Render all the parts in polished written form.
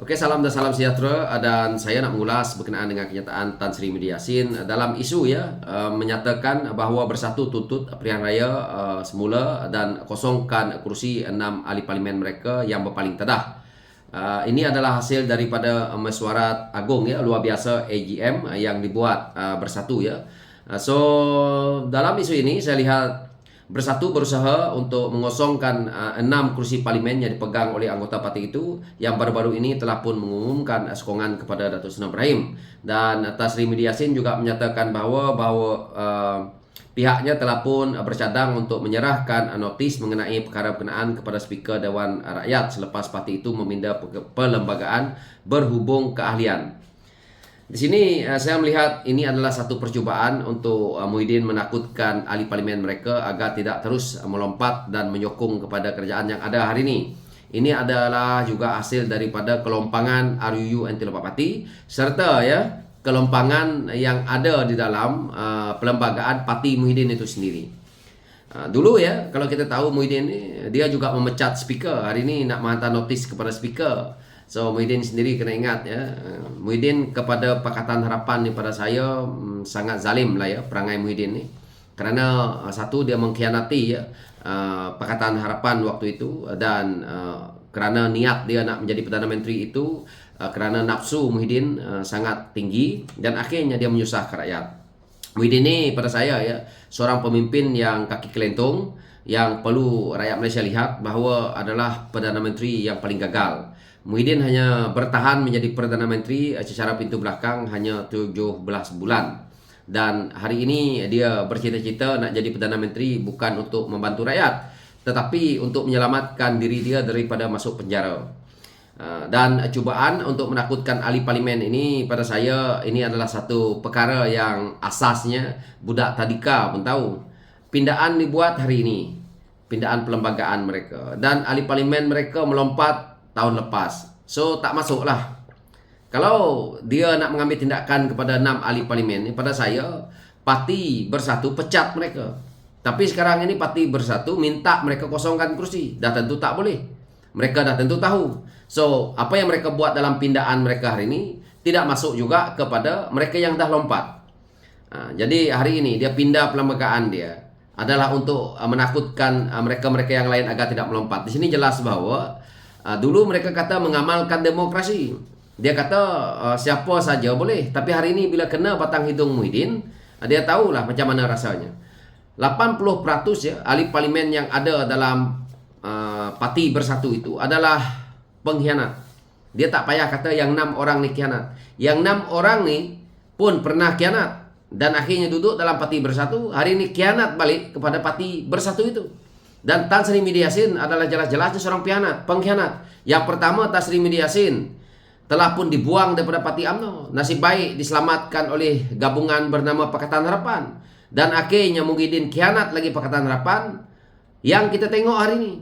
Oke, salam dan salam sejahtera, dan saya nak mengulas berkenaan dengan kenyataan Tan Sri Muhyiddin Yassin dalam isu menyatakan bahawa bersatu tuntut pilihan raya semula dan kosongkan kursi 6 ahli parlimen mereka yang berpaling tedah. Ini adalah hasil daripada mesyuarat agung luar biasa AGM yang dibuat bersatu So dalam isu ini saya lihat Bersatu berusaha untuk mengosongkan 6 kursi parlimen yang dipegang oleh anggota parti itu, yang baru-baru ini telah pun mengumumkan sokongan kepada Datuk Seri Ibrahim. Dan Tan Sri Muhyiddin Yassin juga menyatakan bahawa pihaknya telah pun bercadang untuk menyerahkan notis mengenai perkara berkenaan kepada Speaker Dewan Rakyat selepas parti itu meminda perlembagaan berhubung keahlian. Di sini saya melihat ini adalah satu percubaan untuk Muhyiddin menakutkan ahli parlimen mereka agar tidak terus melompat dan menyokong kepada kerajaan yang ada hari ini. Ini adalah juga hasil daripada kelompangan RUU Anti-Lompat Parti serta kelompangan yang ada di dalam perlembagaan parti Muhyiddin itu sendiri. Dulu kalau kita tahu Muhyiddin ni, dia juga memecat speaker. Hari ini nak menghantar notis kepada speaker. So Muhyiddin sendiri kena ingat Muhyiddin kepada Pakatan Harapan ni pada saya sangat zalim lah perangai Muhyiddin ni. Kerana satu, dia mengkhianati Pakatan Harapan waktu itu, dan kerana niat dia nak menjadi Perdana Menteri itu, kerana nafsu Muhyiddin sangat tinggi, dan akhirnya dia menyusahkan rakyat. Muhyiddin ni pada saya seorang pemimpin yang kaki kelentung, yang perlu rakyat Malaysia lihat bahawa adalah Perdana Menteri yang paling gagal. Muhyiddin hanya bertahan menjadi Perdana Menteri secara pintu belakang hanya 17 bulan. Dan hari ini dia bercita-cita nak jadi Perdana Menteri bukan untuk membantu rakyat, tetapi untuk menyelamatkan diri dia daripada masuk penjara. Dan cubaan untuk menakutkan ahli parlimen ini, pada saya ini adalah satu perkara yang asasnya budak tadika pun tahu. Pindaan dibuat hari ini, pindaan perlembagaan mereka, dan ahli parlimen mereka melompat tahun lepas. So tak masuklah. Kalau dia nak mengambil tindakan kepada 6 ahli parlimen ni, pada saya parti Bersatu pecat mereka. Tapi sekarang ini parti Bersatu minta mereka kosongkan kursi. Dah tentu tak boleh. Mereka dah tentu tahu. So apa yang mereka buat dalam pindaan mereka hari ini tidak masuk juga kepada mereka yang dah lompat. Jadi hari ini dia pindah perlembagaan dia adalah untuk menakutkan mereka-mereka yang lain agar tidak melompat. Di sini jelas bahawa dulu mereka kata mengamalkan demokrasi. Dia kata siapa saja boleh. Tapi hari ini bila kena batang hidung Muhyiddin, dia tahulah macam mana rasanya. 80% ahli parlimen yang ada dalam parti Bersatu itu adalah pengkhianat. Dia tak payah kata yang 6 orang ni khianat. Yang 6 orang ni pun pernah khianat, dan akhirnya duduk dalam parti Bersatu. Hari ini khianat balik kepada parti Bersatu itu. Dan Tan Sri Muhyiddin Yassin adalah jelas-jelasnya seorang pengkhianat. Yang pertama, Tan Sri Muhyiddin Yassin telah pun dibuang daripada parti UMNO. Nasib baik diselamatkan oleh gabungan bernama Pakatan Harapan. Dan akhirnya Muhyiddin khianat lagi Pakatan Harapan. Yang kita tengok hari ini,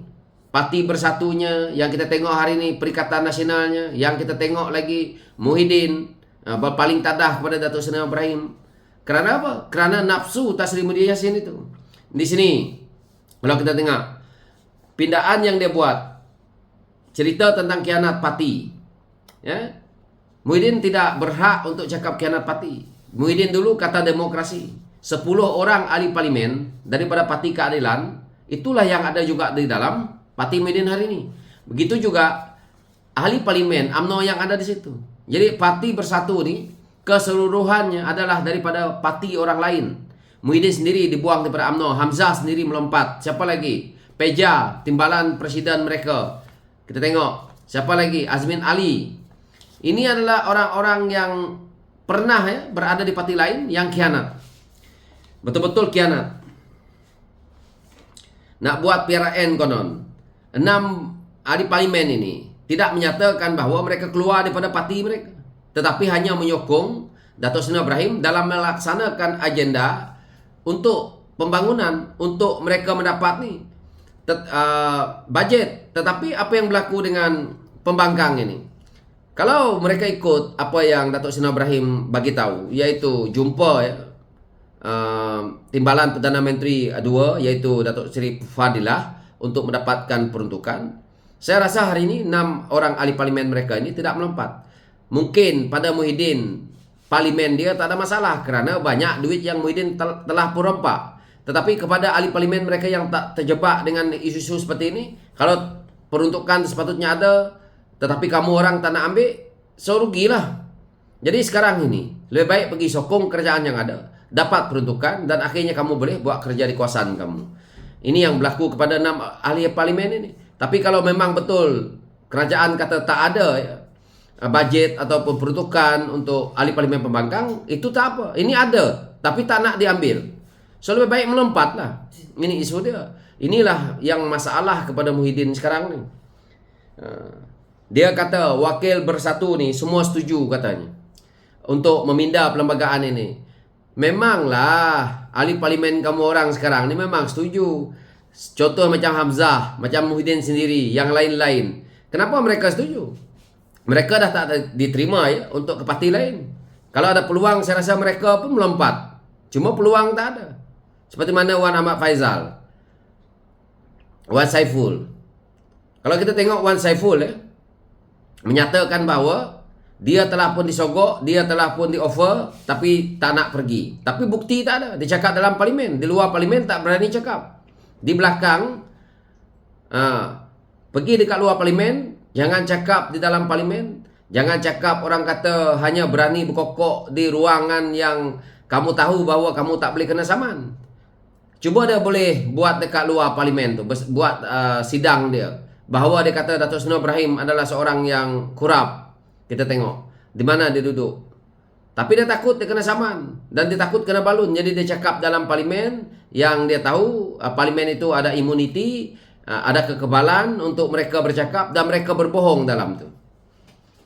parti Bersatunya. Yang kita tengok hari ini, Perikatan Nasionalnya. Yang kita tengok lagi Muhyiddin berpaling tadah kepada Datuk Seri Ibrahim. Kerana apa? Kerana nafsu Tan Sri Muhyiddin Yassin itu. Di sini kalau kita tengok pindaan yang dia buat, cerita tentang khianat parti, Muhyiddin tidak berhak untuk cakap khianat parti. Muhyiddin dulu kata demokrasi. 10 orang ahli parlimen daripada Parti Keadilan, itulah yang ada juga di dalam parti Muhyiddin hari ini. Begitu juga ahli parlimen UMNO yang ada di situ. Jadi parti Bersatu ni keseluruhannya adalah daripada parti orang lain. Muhyiddin sendiri dibuang daripada UMNO, Hamzah sendiri melompat. Siapa lagi? Peja, timbalan presiden mereka. Kita tengok siapa lagi? Azmin Ali. Ini adalah orang-orang yang pernah berada di parti lain yang khianat. Betul-betul khianat. Nak buat PRN konon. 6 ahli parlimen ini tidak menyatakan bahawa mereka keluar daripada parti mereka, tetapi hanya menyokong Datuk Seri Ibrahim dalam melaksanakan agenda untuk pembangunan, untuk mereka mendapat bajet. Tetapi apa yang berlaku dengan pembangkang ini? Kalau mereka ikut apa yang Datuk Seri Ibrahim bagi tahu, iaitu jumpa timbalan Perdana Menteri 2, iaitu Datuk Seri Fadilah, untuk mendapatkan peruntukan, Saya rasa hari ini 6 orang ahli parlimen mereka ini tidak melompat. Mungkin pada Muhyiddin parlimen dia tak ada masalah kerana banyak duit yang Muhyiddin telah pun rompak. Tetapi kepada ahli parlimen mereka yang tak terjebak dengan isu-isu seperti ini, kalau peruntukan sepatutnya ada, tetapi kamu orang tak nak ambil, so rugilah. Jadi sekarang ini lebih baik pergi sokong kerajaan yang ada, dapat peruntukan, dan akhirnya kamu boleh buat kerja di kawasan kamu. Ini yang berlaku kepada 6 ahli parlimen ini. Tapi kalau memang betul kerajaan kata tak ada bajet ataupun peruntukan untuk ahli parlimen pembangkang, itu tak apa. Ini ada, tapi tak nak diambil. So lebih baik melompat lah. Ini isu dia. Inilah yang masalah kepada Muhyiddin sekarang ni. Dia kata wakil bersatu ni semua setuju katanya untuk memindah perlembagaan ini. Memanglah ahli parlimen kamu orang sekarang ni memang setuju. Contoh macam Hamzah, macam Muhyiddin sendiri, yang lain-lain. Kenapa mereka setuju? Mereka dah tak diterima ya untuk ke parti lain. Kalau ada peluang, saya rasa mereka pun melompat. Cuma peluang tak ada. Seperti mana Wan Ahmad Faizal, Wan Saiful. Kalau kita tengok Wan Saiful menyatakan bahawa dia telah pun disogok, dia telah pun di-offer, tapi tak nak pergi. Tapi bukti tak ada. Dia cakap dalam parlimen, di luar parlimen tak berani cakap. Di belakang, pergi dekat luar parlimen, jangan cakap di dalam parlimen. Jangan cakap orang kata hanya berani berkokok di ruangan yang kamu tahu bahawa kamu tak boleh kena saman. Cuba dia boleh buat dekat luar parlimen tu, buat sidang dia, bahawa dia kata Datuk Seri Ibrahim adalah seorang yang kurap. Kita tengok di mana dia duduk. Tapi dia takut dia kena saman, dan dia takut kena balun. Jadi dia cakap dalam parlimen yang dia tahu parlimen itu ada imuniti, ada kekebalan untuk mereka bercakap, dan mereka berbohong dalam tu.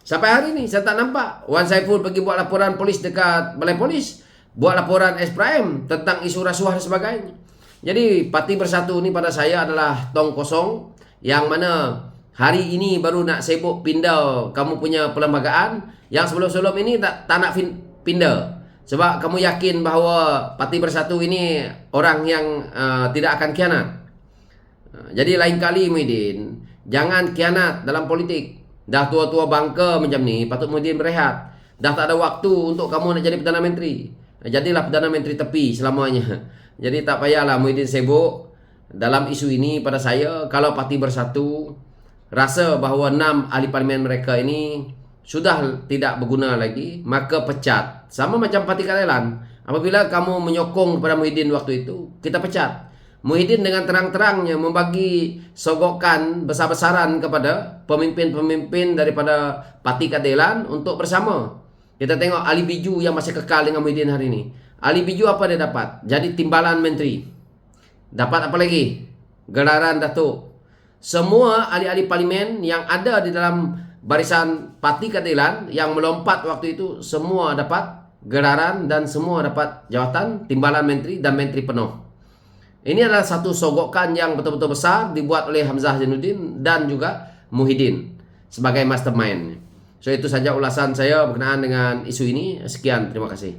Sampai hari ni saya tak nampak Wan Saiful pergi buat laporan polis dekat balai polis, buat laporan SPRM tentang isu rasuah dan sebagainya. Jadi Parti Bersatu ni pada saya adalah tong kosong, yang mana hari ini baru nak sibuk pindah kamu punya perlembagaan, yang sebelum-sebelum ini tak nak pindah. Sebab kamu yakin bahawa Parti Bersatu ini orang yang tidak akan khianat. Jadi lain kali Muhyiddin, jangan khianat dalam politik. Dah tua-tua bangka macam ni, patut Muhyiddin berehat. Dah tak ada waktu untuk kamu nak jadi Perdana Menteri. Jadilah Perdana Menteri tepi selamanya. Jadi tak payahlah Muhyiddin sibuk dalam isu ini. Pada saya, kalau Parti Bersatu rasa bahawa 6 ahli parlimen mereka ini sudah tidak berguna lagi, maka pecat. Sama macam Parti Keadilan. Apabila kamu menyokong kepada Muhyiddin waktu itu, kita pecat. Muhyiddin dengan terang-terangnya membagi sogokan besar-besaran kepada pemimpin-pemimpin daripada Parti Keadilan untuk bersama. Kita tengok Ali Biju yang masih kekal dengan Muhyiddin hari ini. Ali Biju apa dia dapat? Jadi timbalan menteri. Dapat apa lagi? Gelaran Datuk. Semua ahli-ahli parlimen yang ada di dalam barisan Parti Keadilan yang melompat waktu itu, semua dapat gelaran dan semua dapat jawatan, timbalan menteri dan menteri penuh. Ini adalah satu sogokan yang betul-betul besar dibuat oleh Hamzah Zainuddin dan juga Muhyiddin sebagai mastermind. So itu saja ulasan saya berkenaan dengan isu ini. Sekian, terima kasih.